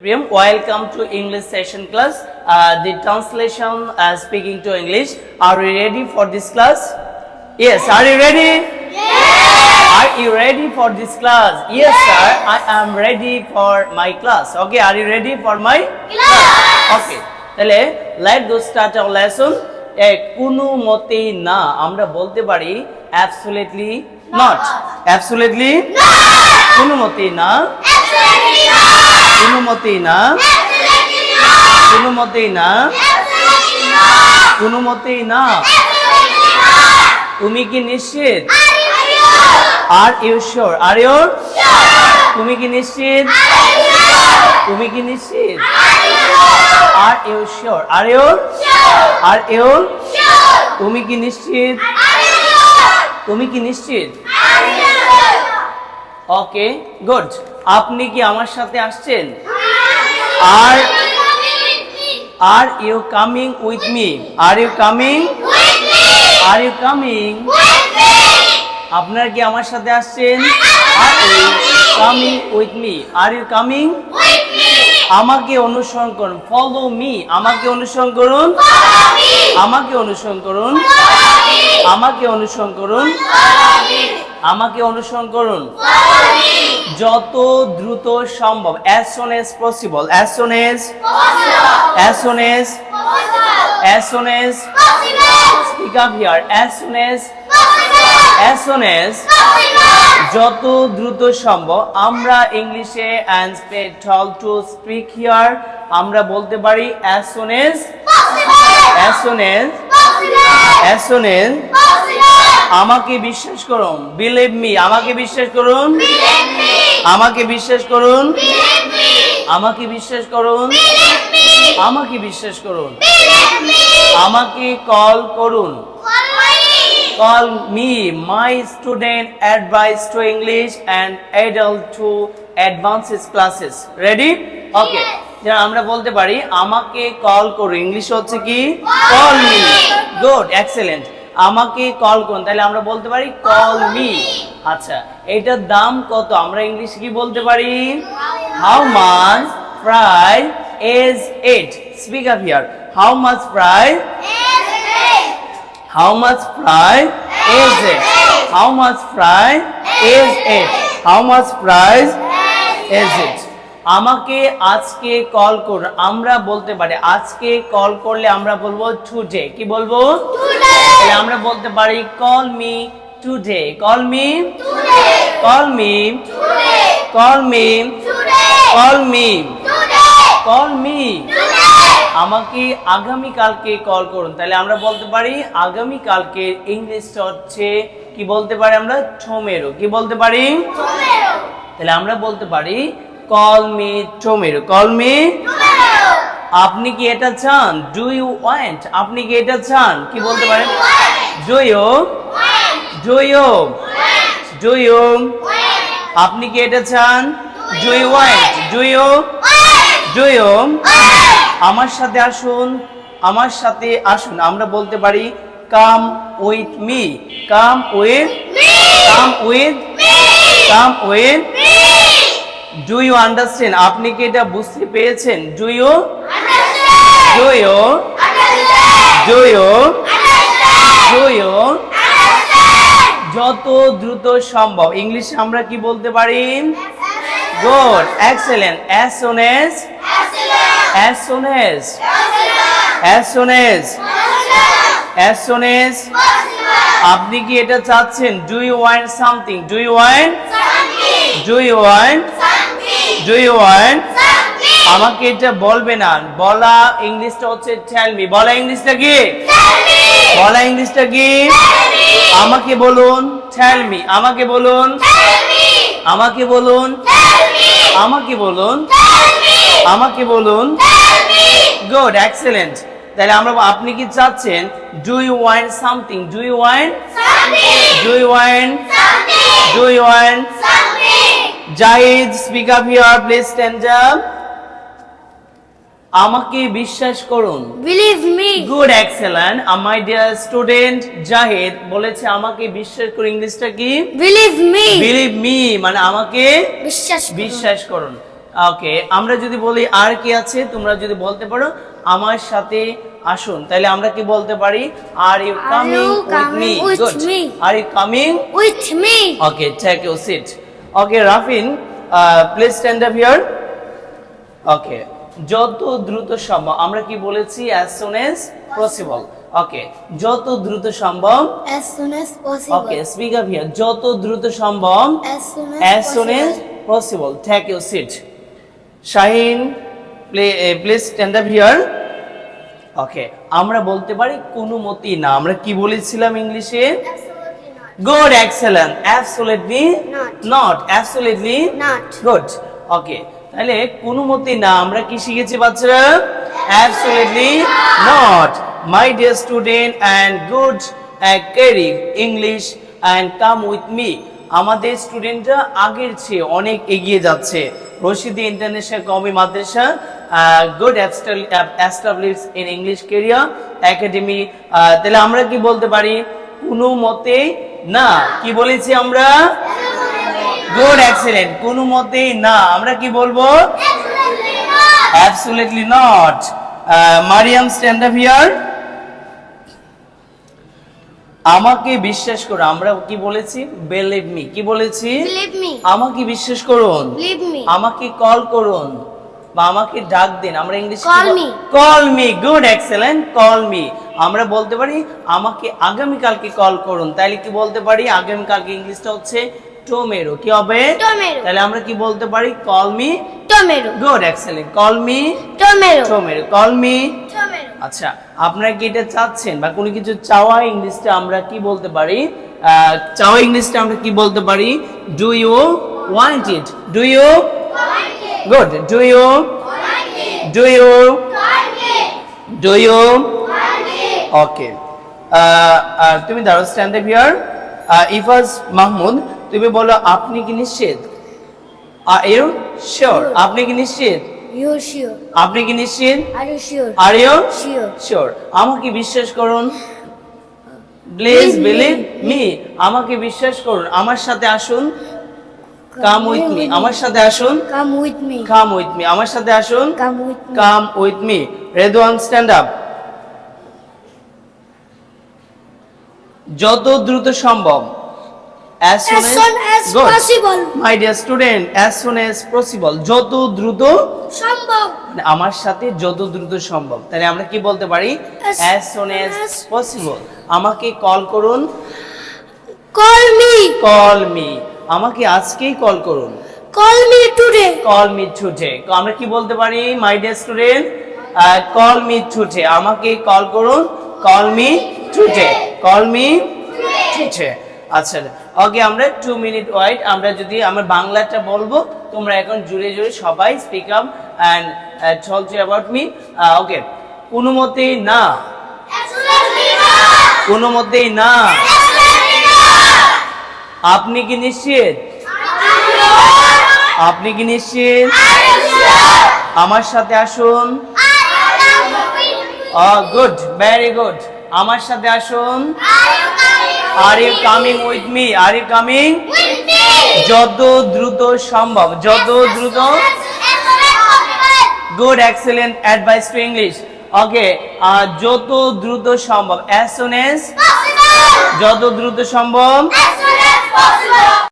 Welcome to English session class. The translation speaking to English. Are you ready for this class? Yes. Are you ready? Yes. Are you ready for this class? Yes, sir. I am ready for my class. Okay. Are you ready for my class? Okay. তাহলে let's go start our lesson. কোনো মতেই না আমরা বলতে পারি absolutely not. Absolutely কোনো মতেই না। কোনো মতেই না, কোনো মতেই না, কোনো মতেই না। তুমি কি নিশ্চিত? Are you sure? Are you? তুমি কি নিশ্চিত? তুমি কি নিশ্চিত? Are you sure? Are you? Are you? তুমি কি নিশ্চিত? তুমি কি নিশ্চিত? ওকে, গুড। আপনি কি আমার সাথে আসছেন? Are you coming with me? Are you coming? Are you coming? আপনারা কি আমার সাথে আসছেন? Are you coming with me? Are you coming? আমাকে অনুসরণ করুন। Follow me. আমাকে অনুসরণ করুন। আমাকে অনুসরণ করুন। আমাকে অনুসরণ করুন। আমাকে অনুসরণ করুন। যত দ্রুত সম্ভব, as soon as possible, as soon as speak up here, as soon as যত দ্রুত সম্ভব। আমরা ইংলিশে and told to speak here আমরা বলতে পারি as soon as আমাকে বিশ্বাস করুন। Believe me. আমাকে বিশ্বাস করুন। আমাকে বিশ্বাস করুন। আমাকে বিশ্বাস করুন। আমাকে বিশ্বাস করুন। আমাকে কল করুন। Call me. My student advice to English and adult to advanced classes. Ready? Okay. যেটা আমরা বলতে পারি আমাকে কল করুন। ইংলিশ হচ্ছে কি? Call me. Good. Excellent. আমাকে কল করুন। তাহলে আমরা বলতে পারি কল মি। আচ্ছা, এটার দাম কত? আমরা ইংলিশে কি বলতে পারি? How much price is it? Speak up here. How much price? How much price is it? How much price is it? How much price is it? আমাকে আজকে কল করুন। আমরা বলতে পারি আজকে কল করলে আমরা বলবো টুডে। কি বলবো? তাহলে আমরা বলতে পারি call me today. Call me today. Call me today. Call me today. Call me today. Call me today. আমাকে আগামী কালকে কল করুন। তাহলে আমরা বলতে পারি আগামী কালকে ইংলিশটা হচ্ছে কি বলতে পারি আমরা? টুমরো। কি বলতে পারি? টুমরো। তাহলে আমরা বলতে পারি call me tomorrow. Call me tomorrow. আপনি কি এটা চান? Do you want? আপনি কি এটা চান? কি বলতে পারেন? Do you? Do you? Do you? আপনি কি এটা চান? Do you want? Do you? Do you? আমার সাথে আসুন। আমার সাথে আসুন। আমরা বলতে পারি come with me. Come with me. Come with me. Come with me. Do you understand? আপনি কি এটা বুঝতে পেরেছেন? Do you? Do you? Do you? Do you? যত দ্রুত সম্ভব। ইংলিশে আমরা কি বলতে পারি? Good. Excellent. As soon as. As soon as. As soon as. As soon as. আপনি কি এটা চাচ্ছেন? Do you want something? Do you want? Do you want? Do you want? আমাকে এটা বলবে না। বলা ইংলিশটা হচ্ছে টেল মি। বলা ইংলিশটা কি? বলা ইংলিশটা কি? আমাকে বলুন। Tell me. আমাকে বলুন। আমাকে বলুন। আমাকে বলুন। আমাকে বলুন। গুড। এক্সেলেন্ট। তাহলে আমরা আপনি কি চাচ্ছেন? Do you want something? Do you want? Do you want? Do you want? Zahid, speak up here, please stand up. আমাকে বিশ্বাস করুন। Believe me. Good, excellent. My dear student Jahid বলেছে আমাকে বিশ্বাস করুন। ইংলিশটা কি? Believe me. Believe me মানে আমাকে বিশ্বাস বিশ্বাস করুন। ওকে, আমরা যদি বলি আর কি আছে, তোমরা যদি বলতে পারো আমার সাথে আসুন, তাহলে আমরা কি বলতে পারি? Are you coming with me? Good. Are you coming With me. Okay, take your seat. Okay Rafin, please stand up here. Okay, যত দ্রুত সম্ভব, আমরা কি বলেছি? as soon as possible। ওকে, যত দ্রুত সম্ভব। As soon as possible. Okay, speak up here. যত দ্রুত সম্ভব। As soon as soon as possible। Take your seat. Shahin, please stand up here. Okay, আমরা বলতে পারি কোনো মতেই না। আমরা কি বলেছিলাম ইংলিশে? Absolutely not. Good, excellent. Absolutely Not. Not. Absolutely Not. Good. Okay, তাহলে কোনো মতেই না আমরা কি শিখেছি বাচ্চারা? Absolutely not. My dear student and good carry English and come with me. আমাদের স্টুডেন্টরা আগের চেয়ে অনেক এগিয়ে যাচ্ছে। Rashidi International Qawmi Madrasa good established in English Career Academy. তাহলে আমরা কি বলতে পারি? কোনো মতেই না। কি বলেছি আমরা? Good, excellent. কোনো মতেই না। আমরা কি বলবো? Absolutely not. Maryam, stand up here. আমাকে বিশ্বাস করো, আমরা কি বলেছি? Believe me. কি বলেছি? Believe me. আমাকে বিশ্বাস করুন, Believe me. আমাকে কল করুন বা আমাকে ডাক দিন। আমরা ইংলিশে Call me. Call me. Good, excellent. Call me. আমরা বলতে পারি আমাকে আগামীকালকে কল করুন, তাইলে কি বলতে পারি? আগামীকালকে ইংলিশটা হচ্ছে টুমরো। কি হবে? Tomorrow. তাহলে আমরা কি বলতে পারি? Call me. Tomorrow. Good, excellent. Call me Tomorrow. Tomorrow. Call me. Tomorrow. আচ্ছা, আপনারা কি এটা চাচ্ছেন বা কোনো কিছু চাওয়া ইংলিশটা আমরা কি বলতে পারি? চাওয়া ইংলিশটা আমরা কি বলতে পারি? Do you want it? Do you? Good. Do you? Do you? Do you? Okay, তুমি দাঁড়াও, stand up here. Ifaz Mahmud, তুমি বলো আপনি কি নিশ্চিত? Are you sure? আপনি কি নিশ্চিত? You're sure. আপনি কি নিশ্চিত? Are you sure? Are you Sure. Sure? আমাকে বিশ্বাস করুন। Please believe me. আমাকে বিশ্বাস করুন, আমার সাথে আসুন। Come with me. আমার সাথে আসুন। Come with me. Come with me. আমার সাথে আসুন। Come with me. Come with me. Redwan, stand up. যত দ্রুত সম্ভব। as As soon as Good. possible. My dear student, as soon as possible। যত দ্রুত, সম্ভব। মানে আমার সাথে যত দ্রুত সম্ভব। তাহলে আমরা কি বলতে পারি? as soon as possible। আমাকে কল করুন। Call me. Call me. আমাকে আজকেই কল করুন। Call me today. Call me today. আমরা কি বলতে পারি? মাই dear student, call me today. আমাকে কল করুন। Call me today. Call me today. আচ্ছা, ওকে, আমরা 2 মিনিট ওয়েট। আমরা যদি আমরা বাংলাটা বলবো, তোমরা এখন জুড়ে জুড়ে সবাই speak up and talk to about me. Okay, কোনো মতেই না। কোনো মতেই না। আপনি কি নিশ্চিত? আপনি কি নিশ্চিত? আমার সাথে আসুন। Good, very good. আমার সাথে আসুন। Are you coming with me? Are you coming? যত দ্রুত সম্ভব। যত দ্রুত। Good, excellent advice to English. Okay, যত দ্রুত সম্ভব। as soon as, যত দ্রুত সম্ভব।